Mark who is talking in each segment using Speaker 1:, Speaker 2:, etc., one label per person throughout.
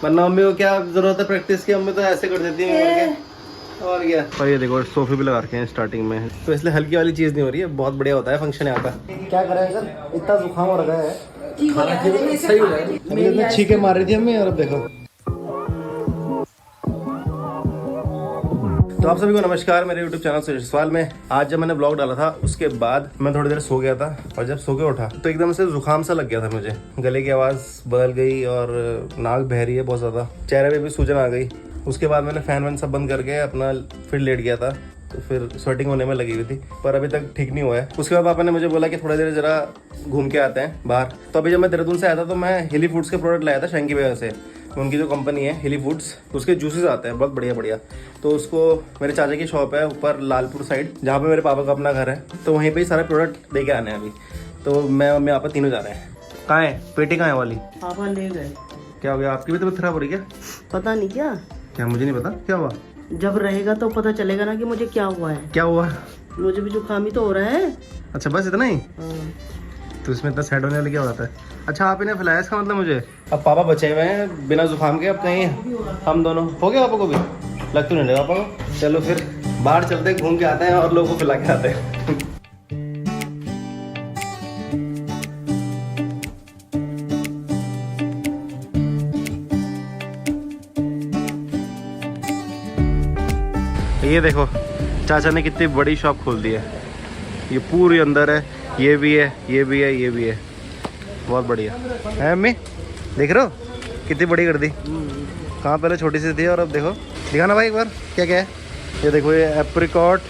Speaker 1: वरना मम्मी को क्या जरूरत है प्रैक्टिस की, मम्मी तो ऐसे कर देती है और क्या। और ये देखो सोफे भी लगा रखे हैं स्टार्टिंग में, तो इसलिए हल्की वाली चीज़ नहीं हो रही है, बहुत बढ़िया होता है फंक्शन यहाँ का। क्या करें सर, इतना जुकाम हो रखा है, सही हो रहा है। छींके मार रही थी हमें, और अब देखो। तो आप सभी को नमस्कार मेरे YouTube चैनल सुरेश सवाल में। आज जब मैंने ब्लॉग डाला था उसके बाद मैं थोड़ी देर सो गया था, और जब सो के उठा तो एकदम से जुकाम सा लग गया था मुझे, गले की आवाज़ बदल गई और नाक बह रही है बहुत ज़्यादा, चेहरे पे भी सूजन आ गई। उसके बाद मैंने फ़ैन वैन सब बंद करके अपना फिर लेट गया था, तो फिर स्वेटिंग होने में लगी हुई थी, पर अभी तक ठीक नहीं हुआ है। उसके बाद पापा ने मुझे बोला कि थोड़ी देर ज़रा घूम के आते हैं बाहर। तो अभी जब मैं देहरादून से आया था तो मैं हिली फूड्स के प्रोडक्ट लाया था शंकी वजह से। उनकी जो कंपनी है हिली फूड्स, उसके जूसेस आते हैं बहुत बढ़िया बढ़िया। तो उसको मेरे चाचा की शॉप है ऊपर लालपुर साइड, जहाँ पे मेरे पापा का अपना घर है, तो वहीं पे ही सारे प्रोडक्ट दे के आने हैं अभी। तो मैं मम्मी पापा तीनों जा रहे हैं। कहाँ है पेटी, कहाँ है वाली?
Speaker 2: पापा ले गए।
Speaker 1: क्या हो गया, आपकी भी तबीयत खराब हो रही है क्या?
Speaker 2: पता नहीं क्या
Speaker 1: मुझे नहीं पता क्या हुआ।
Speaker 2: जब रहेगा तो पता चलेगा ना कि मुझे क्या हुआ है।
Speaker 1: क्या हुआ?
Speaker 2: मुझे भी जुकाम ही तो हो रहा है।
Speaker 1: अच्छा बस इतना ही?
Speaker 2: हाँ।
Speaker 1: तो इसमें इतना सैड होने वाला क्या होता है? अच्छा आप इन्हें फैलाया इसका मतलब मुझे। अब पापा बचे हुए हैं बिना जुकाम के, अब कहीं हम दोनों हो गया पापा को भी लग तो नहीं लगा पापा को। चलो फिर बाहर चलते हैं, घूम के आते हैं और लोगों को खिला के आते हैं। ये देखो चाचा ने कितनी बड़ी शॉप खोल दी है, ये पूरी अंदर है, ये भी है, ये भी है, ये भी है, बहुत बढ़िया है। अम्मी देख रहे हो कितनी बड़ी कर दी, कहाँ पहले छोटी सी थी और अब देखो। दिखाना भाई एक बार क्या क्या है। ये देखो ये एप्रिकॉट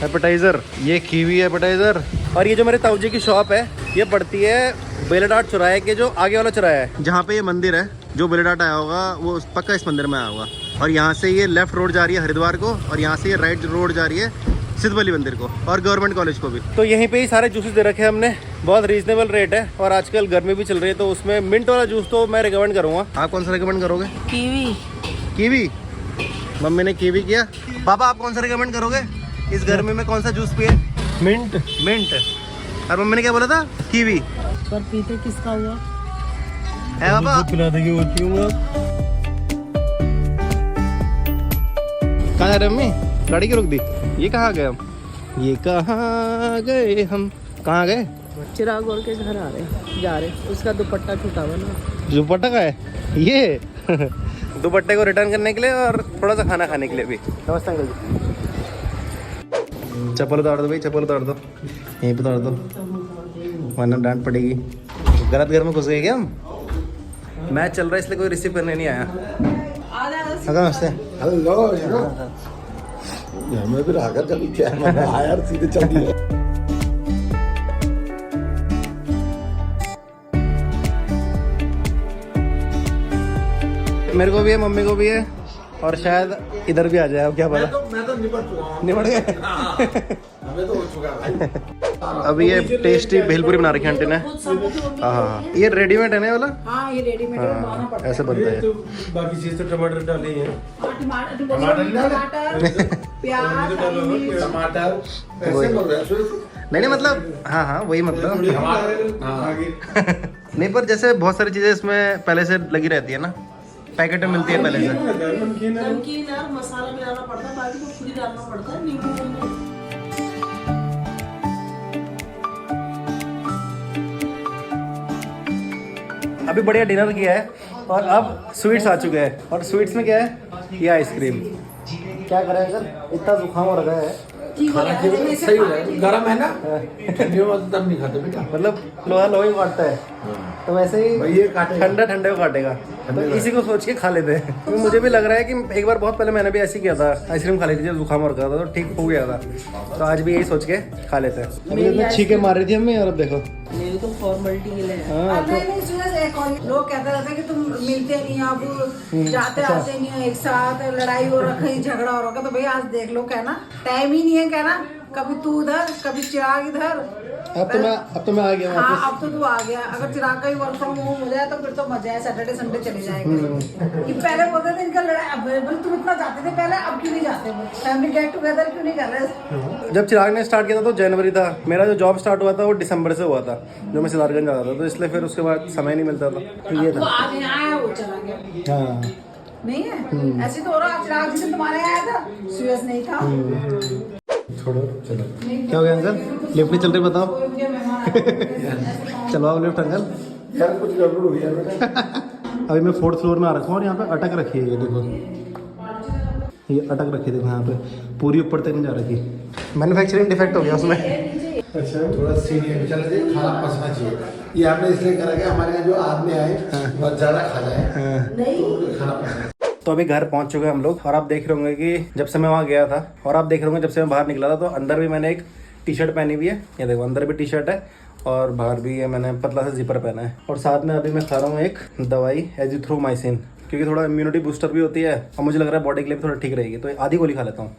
Speaker 1: एपेटाइज़र, ये कीवी एपेटाइज़र। और ये जो मेरे ताऊ जी की शॉप है ये पड़ती है बेलेडाट चौराहे के जो आगे वाला चौराहा है, जहाँ पे ये मंदिर है। जो बेलेडाट आया होगा वो पक्का इस मंदिर में आया होगा। और यहाँ से ये लेफ्ट रोड जा रही है हरिद्वार को, और यहाँ से ये राइट रोड जा रही है सिद्धबली मंदिर को और गवर्नमेंट कॉलेज को भी। तो यहीं पे ही सारे जूसेस दे रखे हैं हमने, बहुत रीजनेबल रेट है। और आजकल गर्मी भी चल रही है तो उसमें मिंट वाला जूस तो मैं रिकमेंड करूँगा। आप कौन सा रिकमेंड करोगे?
Speaker 2: कीवी।
Speaker 1: कीवी? मम्मी ने कीवी किया। पापा आप कौन सा रिकमेंड करोगे इस गर्मी में, कौन सा जूस पिए? मिंट। मिंट। और मम्मी ने क्या बोला था? कीवी।
Speaker 2: पर पीते किसका हुआ
Speaker 1: है पापा?
Speaker 3: पिला देंगे और पीऊंगा।
Speaker 1: कहाँ जा रहे मम्मी? गाड़ी क्यों रुक दी? ये कहाँ गए हम? ये कहाँ गए हम? कहाँ गए?
Speaker 2: चिराग और के घर आ रहे जा रहे। उसका दुपट्टा छूटा हुआ ना।
Speaker 1: दुपट्टा का है ये? दुपट्टे को रिटर्न करने के लिए और थोड़ा सा खाना खाने के लिए भी। नमस्ते अंकल जी। चप्पल उतार दो भाई, चप्पल उतार दो, यहीं पर उतार दो वरना डांट पड़ेगी। गलत घर में घुस गए क्या हम? मैच चल रहा है इसलिए कोई रिसीव करने नहीं आया। नमस्ते।
Speaker 3: हेलो मैं भी रागर चली क्या यार, सीधे चल दिया।
Speaker 1: मेरे को भी है, मम्मी को भी है, और शायद इधर भी आ जाए, अब क्या पता।
Speaker 3: मैं तो निपट चुका,
Speaker 1: निपट गए।
Speaker 3: हमें तो हो चुका है।
Speaker 1: अभी ये टेस्टी भेलपुरी बना रखी है आंटी ने। हाँ ये रेडीमेड है ना ये वाला?
Speaker 4: हाँ ये रेडीमेड बनाना पड़ता है।
Speaker 1: ऐसे बनता है।
Speaker 3: तो बाकी चीज तो टमाटर डाले हैं,
Speaker 4: टमाटर प्याज
Speaker 3: टमाटर ऐसे बोल रहे हैं।
Speaker 1: नहीं मतलब हाँ वही मतलब। नहीं पर जैसे बहुत सारी चीजें इसमें पहले से लगी रहती है ना, पैकेट में मिलती है पहले से।
Speaker 2: नमकीन यार मसाला भी डालना पड़ता है, बाकी तो खुद ही डालना पड़ता है। नींबू
Speaker 1: अभी बढ़िया डिनर किया है और अब स्वीट्स आ चुके हैं, और स्वीट्स में क्या है? ये आइसक्रीम। क्या करें सर, इतना जुकाम हो रखा है।
Speaker 3: खाना सही हो रहा है, गर्म है ना, ठंडी में तब नहीं खाते बेटा।
Speaker 1: मतलब लोहा लोहा ही काटता है, तो वैसे ही
Speaker 3: ये काटेगा,
Speaker 1: ठंडा ठंडे को काटेगा। तो इसी को सोच के खा लेते हैं। क्योंकि मुझे भी लग रहा है कि एक बार बहुत पहले मैंने भी ऐसे ही किया था, आइसक्रीम खा ली थी जब जुकाम हो रखा था, तो ठीक हो गया था। तो आज भी यही सोच के खा लेते हैं। अभी छींके मार रही थी हमें, और अब देखो।
Speaker 2: मेरी तो फॉर्मेलिटी के लिए है।
Speaker 4: लोग कहते रहते हैं कि तुम मिलते नहीं, अब जाते आते नहीं हो एक साथ, लड़ाई हो रखी, झगड़ा हो रखा। तो भैया आज देख लो, कहना टाइम ही नहीं है, कहना कभी तू उधर कभी चिराग इधर,
Speaker 1: अब तो मैं आ गया
Speaker 4: हाँ
Speaker 1: वापस।
Speaker 4: अब तो तू आ गया। अगर चिराग का ही वर्क फ्रॉम होम हो जाए तो फिर तो मजा है, सैटरडे संडे चले जाएंगे। ये पहले बोलते थे इनका लड़ाई, अब बोले तुम इतना जाते थे पहले, अब क्यों नहीं जाते? फैमिली गेट टुगेदर क्यों नहीं कर रहे?
Speaker 1: जब चिराग ने स्टार्ट किया था तो जनवरी था, मेरा जो जॉब स्टार्ट हुआ था वो दिसंबर से हुआ था, जो मैं सिद्धार्थगंज जाता था, तो इसलिए फिर उसके बाद समय नहीं मिलता था, तो ये
Speaker 4: वो
Speaker 1: था।
Speaker 4: आज यहाँ आया, वो चला गया।
Speaker 1: हाँ
Speaker 4: नहीं है ऐसे तो हो रहा। चिराग जिस दिन तुम्हारे यहाँ आया था सुयस नहीं था।
Speaker 1: छोड़ो चलो। क्या हो गया अंकल, लिफ्ट नहीं चल रही बताओ?
Speaker 4: कोई उनके मेहमान
Speaker 1: चलो आप लिफ्ट अंकल।
Speaker 3: यार कुछ गड़बड़ हो गया बेटा।
Speaker 1: अभी मैं 4th फ्लोर में आ रखा हूँ और यहाँ पे अटक रखी है, ये देखो, ये अटक रखी है देखो, यहाँ पे पूरी ऊपर तक नहीं जा रखी। मैन्युफैक्चरिंग डिफेक्ट हो गया उसमें।
Speaker 3: अच्छा थोड़ा सीनियर में चलना चाहिए, खाना पसना चाहिए। ये आपने इसलिए करा कि हमारे यहाँ जो आदमी आए बहुत ज़्यादा खा जाए, तो खाना पसना।
Speaker 1: तो अभी घर पहुंच चुके हैं हम लोग, और आप देख रहे होंगे कि जब से मैं वहाँ गया था, और आप देख रहे होंगे जब से मैं बाहर निकला था, तो अंदर भी मैंने एक टी शर्ट पहनी हुई है, ये देखो अंदर भी टी शर्ट है, और बाहर भी है मैंने पतला सा जिपर पहना है। और साथ में अभी मैं खा रहा हूँ एक दवाई एजिथ्रोमाइसिन, क्योंकि थोड़ा इम्यूनिटी बूस्टर भी होती है और मुझे लग रहा है बॉडी के लिए भी थोड़ा ठीक रहेगी, तो आधी गोली खा लेता हूँ।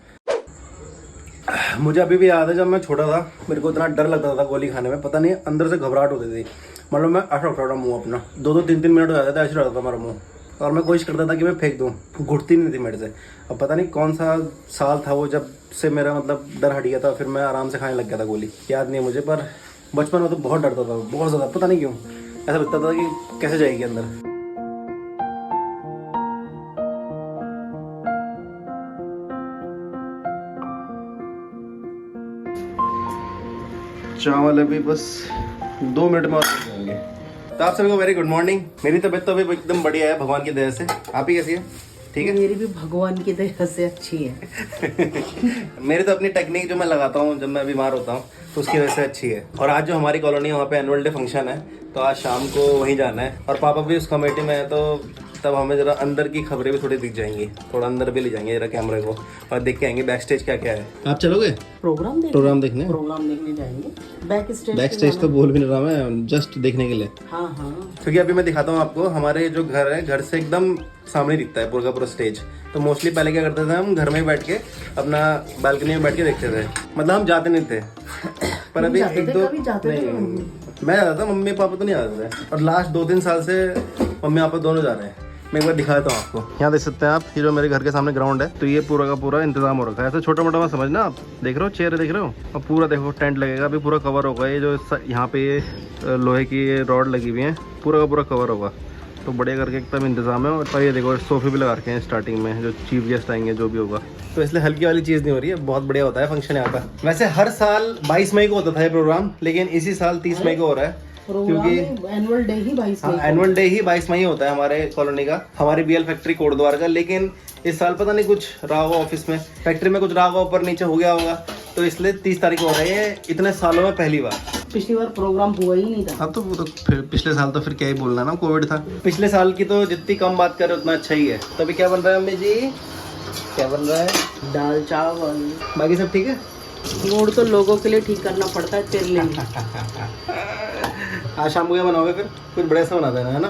Speaker 1: मुझे अभी भी याद है जब मैं छोटा था, मेरे को इतना डर लगता था गोली खाने में, पता नहीं अंदर से घबराहट होती थी, मतलब मैं ऐसा उठा मुँह अपना 2-3 मिनट हो जाता था, ऐसे रहता था मेरा मुँह, और मैं कोशिश करता था कि मैं फेंक दूँ, घुटती नहीं थी मेरे से। अब पता नहीं कौन सा साल था वो जब से मेरा मतलब डर हट गया था, फिर मैं आराम से खाने लग गया था गोली, याद नहीं मुझे, पर बचपन में तो बहुत डरता था, बहुत ज़्यादा, पता नहीं क्यों ऐसा लगता था कि कैसे जाएगी अंदर। चावल अभी बस 2 मिनट में और बन जाएंगे। तो आप सभी को वेरी गुड मॉर्निंग। मेरी तबीयत तो अभी एकदम बढ़िया है भगवान की दया से, आप ही कैसी है? ठीक है।
Speaker 2: मेरी भी भगवान की दया से अच्छी है।
Speaker 1: मेरी तो अपनी टेक्निक जो मैं लगाता हूँ जब मैं बीमार होता हूँ तो उसकी वजह से अच्छी है। और आज जो हमारी कॉलोनी है वहाँ पे एनुअल डे फंक्शन है, तो आज शाम को वहीं जाना है, और पापा भी उस कमेटी में है, तो तब हमें जरा अंदर की खबरें भी थोड़ी दिख जाएंगी, थोड़ा अंदर भी ले जाएंगे जरा कैमरे को, और देख के आएंगे बैक स्टेज क्या क्या है। आप चलोगे
Speaker 2: प्रोग्राम देखने जाएंगे।
Speaker 1: बैक स्टेज तो बोल भी नहीं रहा मैं, जस्ट देखने के लिए।
Speaker 2: हाँ हाँ।
Speaker 1: क्योंकि अभी मैं दिखाता हूँ आपको, हमारे जो घर है, घर से एकदम सामने दिखता है पूरा का पूरा स्टेज। तो मोस्टली पहले क्या करते थे, हम घर में ही बैठ के अपना बालकनी में बैठ के देखते थे, मतलब हम जाते नहीं थे। पर अभी एक दो नहीं, मैं जाता था, मम्मी पापा तो नहीं जाते थे, और लास्ट 2-3 साल से मम्मी पापा दोनों जा रहे हैं। मैं एक बार दिखाता हूँ आपको, यहाँ देख सकते हैं आप, ये जो मेरे घर के सामने ग्राउंड है, तो ये पूरा का पूरा इंतजाम हो रखा है, ऐसा छोटा मोटा मत समझना, आप देख रहे हो चेयर देख रहे हो, और पूरा देखो टेंट लगेगा, अभी पूरा कवर होगा, ये जो यहाँ पे ये लोहे की ये रॉड लगी हुई है, पूरा का पूरा कवर होगा, तो बढ़िया करके एकदम इंतजाम है। और ये देखो सोफे भी लगा रखे हैं स्टार्टिंग में, जो चीफ गेस्ट आएंगे जो भी होगा, तो इसलिए हल्की वाली चीज़ नहीं हो रही है, बहुत बढ़िया होता है फंक्शन यहाँ का। वैसे हर साल 22 मई को होता था ये प्रोग्राम, लेकिन इसी साल 30 मई को हो रहा है, क्योंकि
Speaker 2: एनुअल डे ही 22 मई।
Speaker 1: एनुअल डे ही 22 मई होता है हमारे कॉलोनी का, हमारी बीएल फैक्ट्री कोटद्वार का। लेकिन इस साल पता नहीं कुछ रहा होगा ऑफिस में, फैक्ट्री में कुछ रहा होगा, ऊपर नीचे हो गया होगा, तो इसलिए 30 तारीख को हो रही है, इतने सालों में पहली बार।
Speaker 2: पिछली बार प्रोग्राम हुआ ही नहीं था।
Speaker 1: अब तो वो तो फिर पिछले साल तो फिर क्या ही बोलना ना, कोविड था। पिछले साल की तो जितनी कम बात करें उतना अच्छा ही है। तो अभी क्या बन रहा है अम्मी जी, क्या बन रहा है?
Speaker 2: दाल चावल।
Speaker 1: बाकी सब ठीक है?
Speaker 2: मूड तो लोगों के लिए ठीक करना पड़ता है, तेरे लिए।
Speaker 1: आज शाम को क्या बनाओगे फिर? कुछ बढ़िया सा बना देना है ना,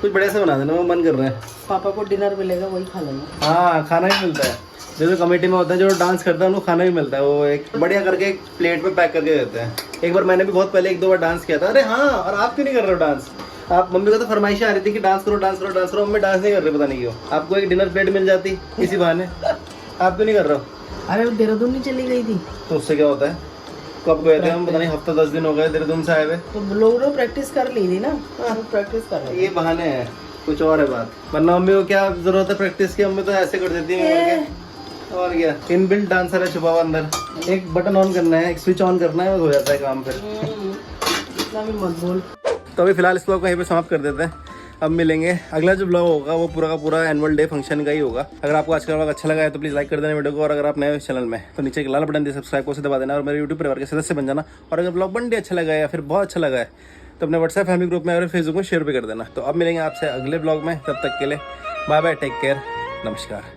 Speaker 1: कुछ बढ़िया सा बना देना, वो मन कर रहा है।
Speaker 2: पापा को डिनर मिलेगा, वही खा लेंगे।
Speaker 1: हाँ खाना भी मिलता है, जो कमेटी में होता है, जो डांस करता है उनको खाना भी मिलता है, वो एक बढ़िया करके एक प्लेट में पैक करके देते हैं। एक बार मैंने भी बहुत पहले 1-2 बार डांस किया था। अरे हाँ, और आप क्यों नहीं कर रहे हो डांस? आप मम्मी को तो फरमाइश आ रही थी कि डांस करो डांस करो डांस करो, मम्मी डांस नहीं कर रही, पता नहीं क्यों। आपको एक डिनर प्लेट मिल जाती इसी बहाने, आप क्यों नहीं कर रहे हो?
Speaker 2: अरे वो देहरादून नहीं चली गई थी,
Speaker 1: तो उससे क्या होता है? कब गए थे हम? पता नहीं, हफ्ता 10 दिन हो गए देहरादून से आए हुए।
Speaker 2: तो लोगों ने प्रैक्टिस कर ली थी ना, प्रैक्टिस कर रहे।
Speaker 1: ये बहाने हैं, कुछ और है बात, वरना मम्मी को क्या जरूरत है प्रैक्टिस की? मम्मी तो ऐसे कर देती है। और क्या, इनबिल्ट डांसर है छुपा हुआ अंदर, एक बटन ऑन करना है, एक स्विच ऑन करना है, हो जाता है काम फिर।
Speaker 2: इतना भी मत बोल।
Speaker 1: तो अभी फिलहाल इस ब्लॉग को यहीं पे समाप्त कर देते हैं, अब मिलेंगे। अगला जो ब्लॉग होगा वो पूरा का पूरा एनुअल डे फंक्शन का ही होगा। अगर आपको आज का ब्लॉग अच्छा लगा है तो प्लीज़ लाइक कर देना वीडियो को, और अगर आप नए हो चैनल में तो नीचे एक लाल बटन दे सब्सक्राइब को दबा देना, और मेरे यूट्यूब परिवार के सदस्य बन जाना। और अगर ब्लॉग बन अच्छा लगा है या फिर बहुत अच्छा लगा है तो अपने व्हाट्सएप फैमिली ग्रुप में और फेसबुक में शेयर भी कर देना। तो अब मिलेंगे आपसे अगले ब्लॉग में, तब तक के लिए बाय बाय, टेक केयर, नमस्कार।